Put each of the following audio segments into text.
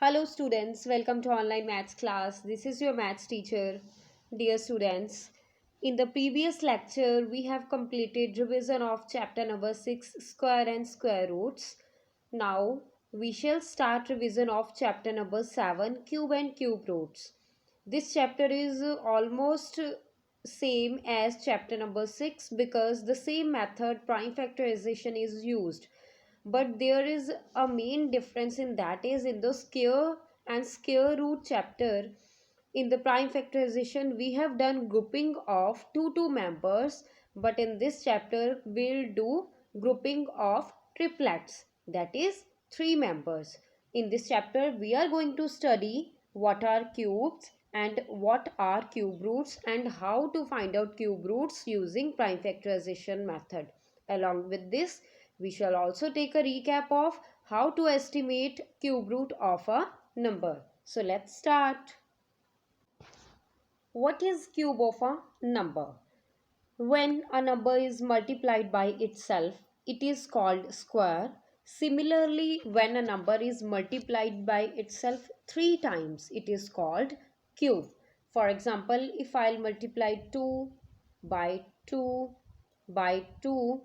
Hello students, welcome to online maths class. This is your maths teacher. Dear students, in the previous lecture we have completed revision of chapter number 6 square and square roots. Now we shall start revision of chapter number 7 cube and cube roots. This chapter is almost same as chapter number 6 because the same method prime factorization is used, but there is a main difference in that is in the square and square root chapter. In the prime factorization we have done grouping of two members, but in this chapter we'll do grouping of triplets, that is three members. In this chapter we are going to study what are cubes and what are cube roots and how to find out cube roots using prime factorization method. Along with this, we shall also take a recap of how to estimate cube root of a number. So let's start. What is cube of a number? When a number is multiplied by itself, it is called square. Similarly, when a number is multiplied by itself three times, it is called cube. For example, if I'll multiply 2 by 2 by 2,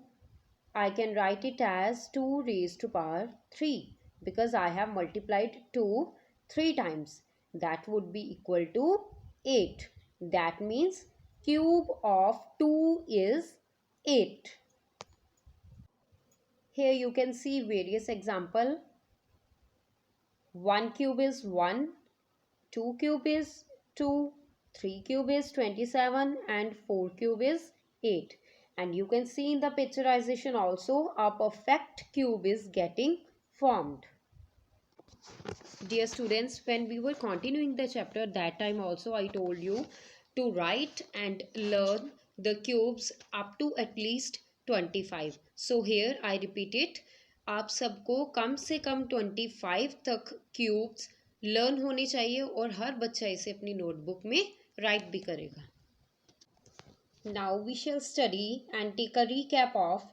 I can write it as 2 raised to power 3 because I have multiplied 2 3 times. That would be equal to 8. That means cube of 2 is 8. Here you can see various example. 1 cube is 1, 2 cube is 2, 3 cube is 27 and 4 cube is 8. And you can see in the picturization also a perfect cube is getting formed. Dear students, when we were continuing the chapter, that time also I told you to write and learn the cubes up to at least 25. So here I repeat it. आप सबको कम से कम 25 तक cubes learn होने चाहिए और हर बच्चा इसे अपनी नोटबुक में राइट भी करेगा. Now we shall study and take a recap of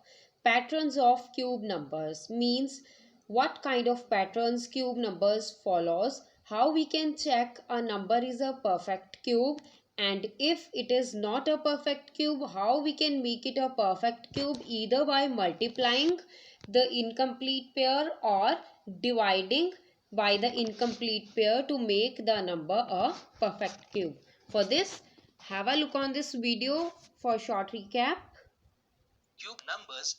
patterns of cube numbers. Means what kind of patterns cube numbers follows, how we can check a number is a perfect cube, and if it is not a perfect cube, how we can make it a perfect cube either by multiplying the incomplete pair or dividing by the incomplete pair to make the number a perfect cube. For this, have a look on this video for short recap. Cube numbers.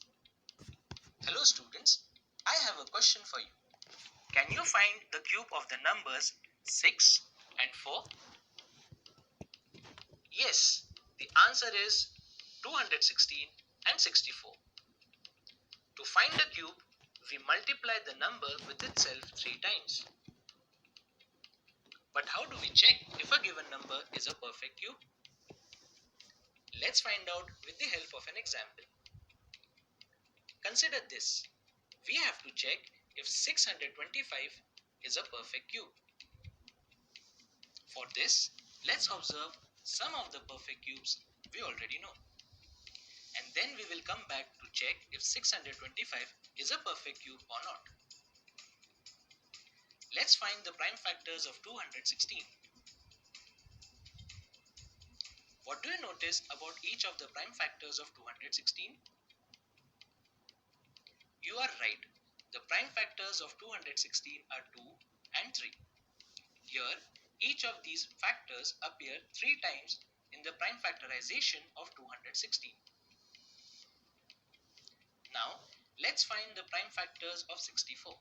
Hello students, I have a question for you. Can you find the cube of the numbers 6 and 4? Yes, the answer is 216 and 64. To find the cube, we multiply the number with itself 3 times. But how do we check if a given number is a perfect cube? Let's find out with the help of an example. Consider this. We have to check if 625 is a perfect cube. For this, let's observe some of the perfect cubes we already know. And then we will come back to check if 625 is a perfect cube or not. Let's find the prime factors of 216. What do you notice about each of the prime factors of 216? You are right. The prime factors of 216 are 2 and 3. Here, each of these factors appear 3 times in the prime factorization of 216. Now, let's find the prime factors of 64.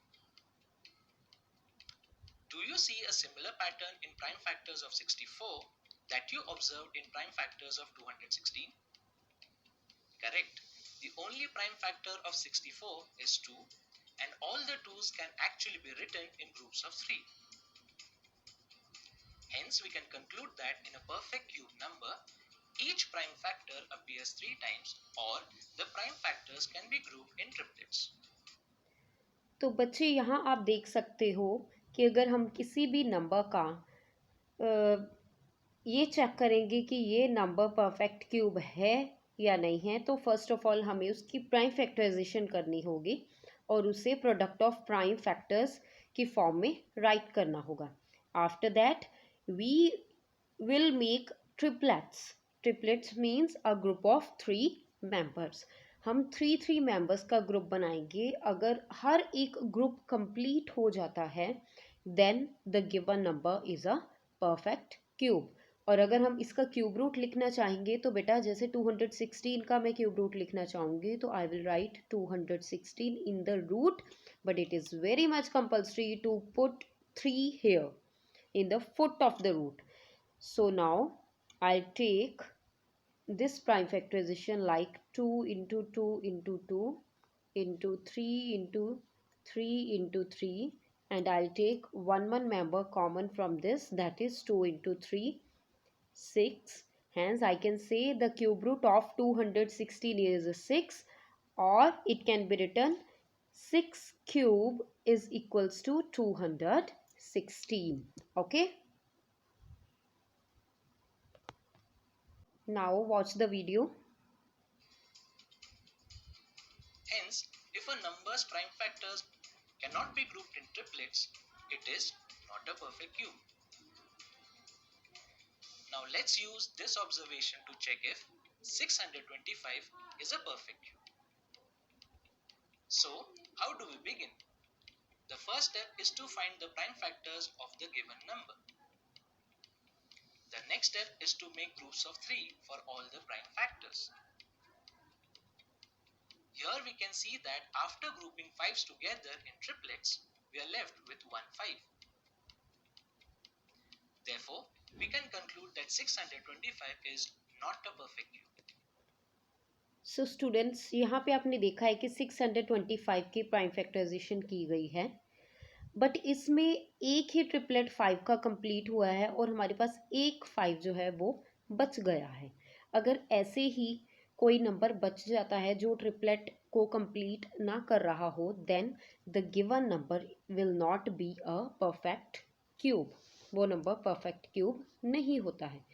Do you see a similar pattern in prime factors of 64 that you observed in prime factors of 216? Correct. The only prime factor of 64 is 2, and all the 2's can actually be written in groups of 3. Hence, we can conclude that in a perfect cube number, each prime factor appears 3 times, or the prime factors can be grouped in triplets. तो बच्चे यहाँ आप देख सकते हो कि अगर हम किसी भी नंबर का ये चेक करेंगे कि ये नंबर परफेक्ट क्यूब है या नहीं है, तो फर्स्ट ऑफ ऑल हमें उसकी प्राइम फैक्टराइजेशन करनी होगी और उसे प्रोडक्ट ऑफ प्राइम फैक्टर्स की फॉर्म में राइट करना होगा. After that we will make triplets. Triplets means a group of 3 members. हम 3 मेंबर्स का ग्रुप बनाएंगे. अगर हर एक ग्रुप कंप्लीट हो जाता है then the given number is a perfect cube. और अगर हम इसका क्यूब रूट लिखना चाहेंगे तो बेटा जैसे 216 का मैं क्यूब रूट लिखना चाहूँगी तो I will write 216 in the root, but it is very much compulsory to put 3 here in the foot of the root. So now I'll take this prime factorization like 2 into 2 into 2 into 3 into 3 into 3, and I'll take one member common from this, that is 2 into 3, 6. Hence I can say the cube root of 216 is 6, or it can be written 6 cube is equals to 216. Okay. Now watch the video. Hence, if a number's prime factors cannot be grouped in triplets, it is not a perfect cube. Now let's use this observation to check if 625 is a perfect cube. So, how do we begin? The first step is to find the prime factors of the given number. The next step is to make groups of 3 for all the prime factors. Here we can see that after grouping 5s together in triplets, we are left with 1 5. Therefore, we can conclude that 625 is not a perfect cube. So students यहाँ पे आपने देखा है कि 625 की prime factorisation की गई है, बट इसमें एक ही ट्रिपलेट 5 का कंप्लीट हुआ है और हमारे पास एक 5 जो है वो बच गया है. अगर ऐसे ही कोई नंबर बच जाता है जो ट्रिपलेट को कंप्लीट ना कर रहा हो then the given number will not be a perfect cube. वो नंबर परफेक्ट क्यूब नहीं होता है.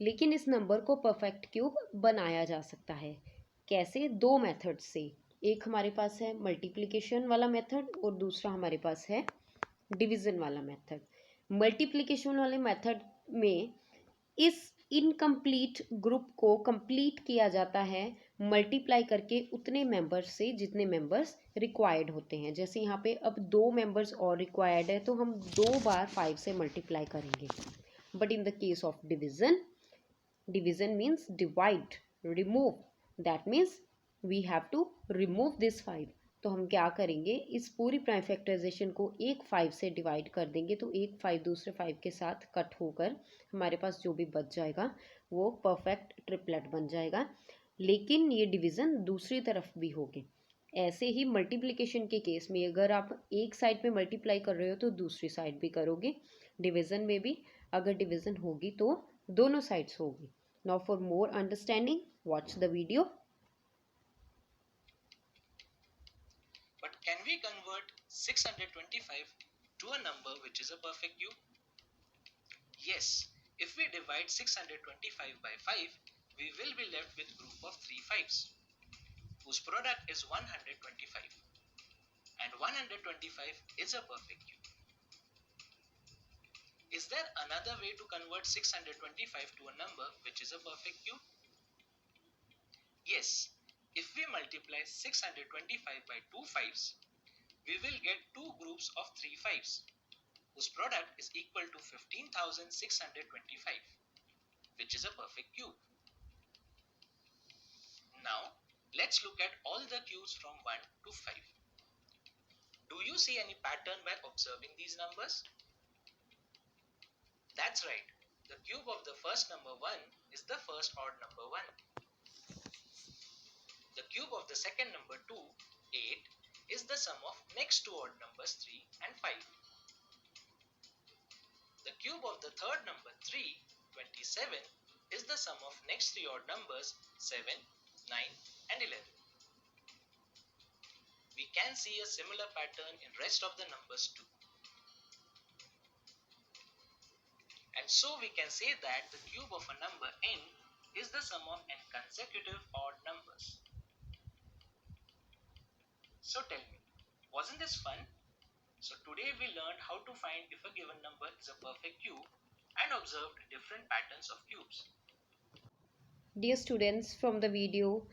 लेकिन इस नंबर को परफेक्ट क्यूब बनाया जा सकता है. कैसे? 2 मेथड से. एक हमारे पास है मल्टीप्लिकेशन वाला मेथड और दूसरा हमारे पास है डिवीज़न वाला मेथड. मल्टीप्लिकेशन वाले मेथड में इस इनकम्प्लीट ग्रुप को कंप्लीट किया जाता है मल्टीप्लाई करके उतने मेंबर्स से जितने मेंबर्स रिक्वायर्ड होते हैं. जैसे यहाँ पे अब 2 मेंबर्स और रिक्वायर्ड है तो हम 2 बार 5 से मल्टीप्लाई करेंगे. But in the case of division means divide, remove. That means we have to remove this 5. तो हम क्या करेंगे, इस पूरी प्राइम फैक्टराइजेशन को एक 5 से डिवाइड कर देंगे तो एक 5 दूसरे 5 के साथ कट होकर हमारे पास जो भी बच जाएगा वो परफेक्ट ट्रिपलेट बन जाएगा. लेकिन ये डिवीज़न दूसरी तरफ भी होगी. ऐसे ही मल्टीप्लिकेशन के केस में अगर आप एक साइड पे मल्टीप्लाई कर रहे हो तो दूसरी साइड भी करोगे. डिवीज़न में भी अगर डिवीज़न होगी तो दोनों साइड्स होगी. Now for more understanding, watch the video. But can we convert 625 to a number which is a perfect cube? Yes, if we divide 625 by 5, we will be left with a group of 3 5s, whose product is 125. And 125 is a perfect cube. Is there another way to convert 625 to a number which is a perfect cube? Yes, if we multiply 625 by 2 5s, we will get 2 groups of 3 5s, whose product is equal to 15,625, which is a perfect cube. Now, let's look at all the cubes from 1 to 5. Do you see any pattern by observing these numbers? That's right. The cube of the first number 1 is the first odd number 1. The cube of the second number 2, 8, is the sum of next two odd numbers 3 and 5. The cube of the third number 3, 27, is the sum of next three odd numbers 7, 9 and 11. We can see a similar pattern in rest of the numbers too. And so we can say that the cube of a number n is the sum of n consecutive odd numbers. So tell me, wasn't this fun? So today we learned how to find if a given number is a perfect cube and observed different patterns of cubes. Dear students, from the video,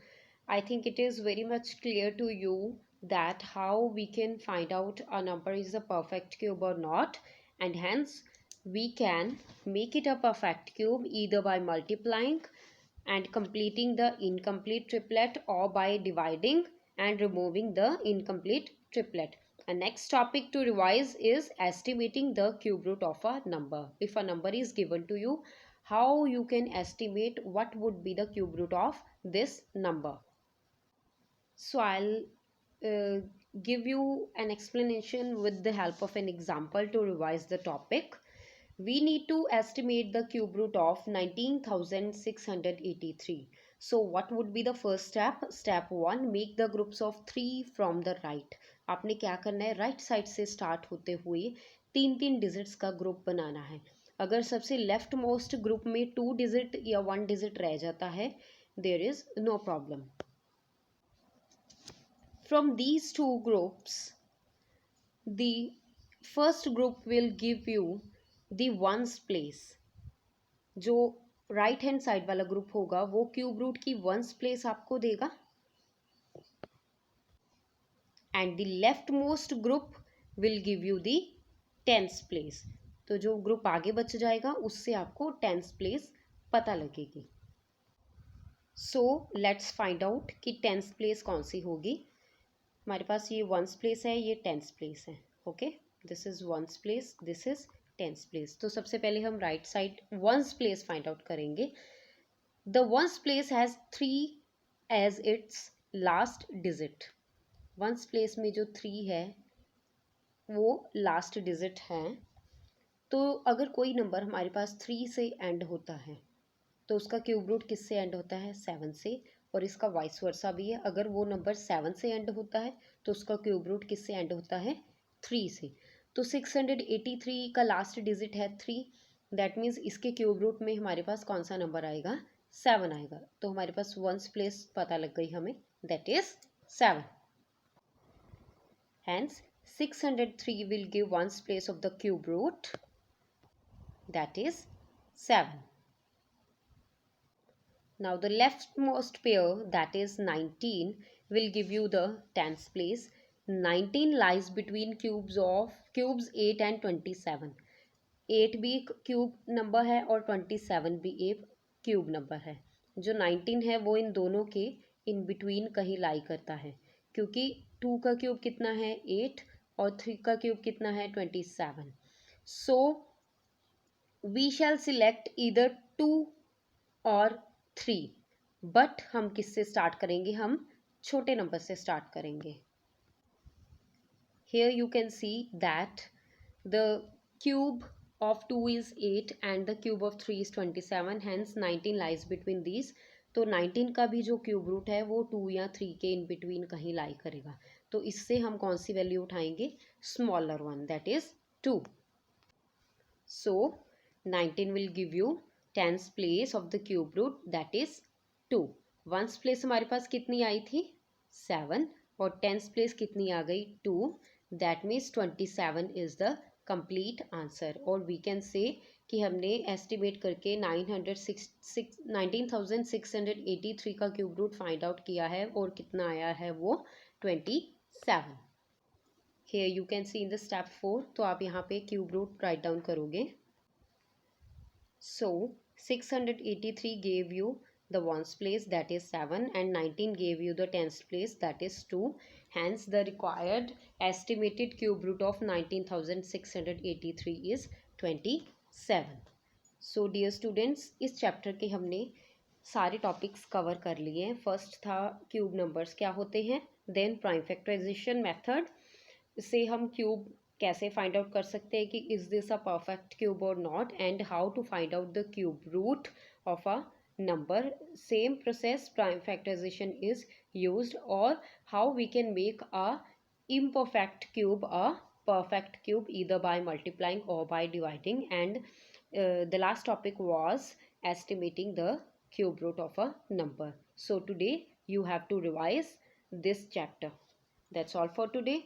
I think it is very much clear to you that how we can find out a number is a perfect cube or not, and hence we can make it a perfect cube either by multiplying and completing the incomplete triplet or by dividing and removing the incomplete triplet. And next topic to revise is estimating the cube root of a number. If a number is given to you, how you can estimate what would be the cube root of this number. So I'll uh, give you an explanation with the help of an example to revise the topic. We need to estimate the cube root of 19,683. So what would be the first step? Step 1, make the groups of 3 from the right. आपने क्या करना है, right side से start होते हुए तीन तीन digits का ग्रुप बनाना है. अगर सबसे लेफ्ट मोस्ट ग्रुप में 2 डिजिट या 1 डिजिट रह जाता है, there is no problem. From these two groups, the first group will give you the ones place. जो राइट हैंड साइड वाला ग्रुप होगा वो क्यूब रूट की वंस प्लेस आपको देगा, and the left most group will give you the tense place. तो जो group आगे बच जाएगा उससे आपको टेंस प्लेस पता लगेगी. सो लेट्स फाइंड आउट कि टेंस प्लेस कौन सी होगी. हमारे पास ये वंस प्लेस है, ये टेंस प्लेस है. Okay, this is ones place, this is tens place. तो सबसे पहले हम right side ones place find out करेंगे. The ones place has 3 as its last digit. Ones place में जो 3 है वो लास्ट डिजिट है. तो अगर कोई नंबर हमारे पास 3 से एंड होता है तो उसका क्यूब रूट किससे एंड होता है? 7 से. और इसका वाइस वर्सा भी है, अगर वो नंबर 7 से एंड होता है तो उसका क्यूब रूट किससे एंड होता है? 3 से. तो 683 का लास्ट डिजिट है 3. दैट मीन्स इसके क्यूब रूट में हमारे पास कौन सा नंबर आएगा? 7 आएगा. तो हमारे पास वंस प्लेस पता लग गई हमें, that is 7. Hence 603 will give ones place of the cube root, that is 7. Now the leftmost pair, that is 19, will give you the tens place. 19 lies between cubes 8 and 27. 8 भी एक cube number है और 27 भी एक cube number है. जो 19 है वो इन दोनों के इन बिटवीन कहीं लाई करता है, क्योंकि 2 का क्यूब कितना है? 8 और 3 का क्यूब कितना है? 27. So we shall select either 2 और 3. बट हम किससे स्टार्ट करेंगे? हम छोटे नंबर से स्टार्ट करेंगे. Here you can see that the cube of 2 is 8 and the cube of 3 is 27. Hence 19 lies between these. तो 19 का भी जो क्यूब रूट है वो 2 या 3 के इन बिटवीन कहीं लाई करेगा. तो इससे हम कौन सी वैल्यू उठाएंगे? Smaller one, that is 2. So 19 will give you tens place of the cube root, that is 2. Ones place हमारे पास कितनी आई थी? 7. और टेंस प्लेस कितनी आ गई? 2. That means 27 is the complete answer. और वी कैन से कि हमने एस्टिमेट करके 19,683 का क्यूब रूट फाइंड आउट किया है और कितना आया है वो 27. Here you can see in the step 4. तो आप यहाँ पे क्यूब रूट राइट डाउन करोगे. सो 683 gave you the ones place, that is 7, and 19 gave you the tens place, that is 2. Hence the required estimated cube root of 19,683 is 27. So dear students, इस chapter के हमने सारे topics cover कर लिए हैं. First था cube numbers क्या होते हैं, देन प्राइम फैक्टराइजेशन मेथड से हम क्यूब कैसे फाइंड आउट कर सकते हैं कि is this a perfect cube और not, and how to find out the cube root of a number. Same process prime factorization is used, or how we can make a imperfect cube a perfect cube either by multiplying or by dividing. And the last topic was estimating the cube root of a number. So today you have to revise this chapter. That's all for today.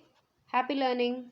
Happy learning.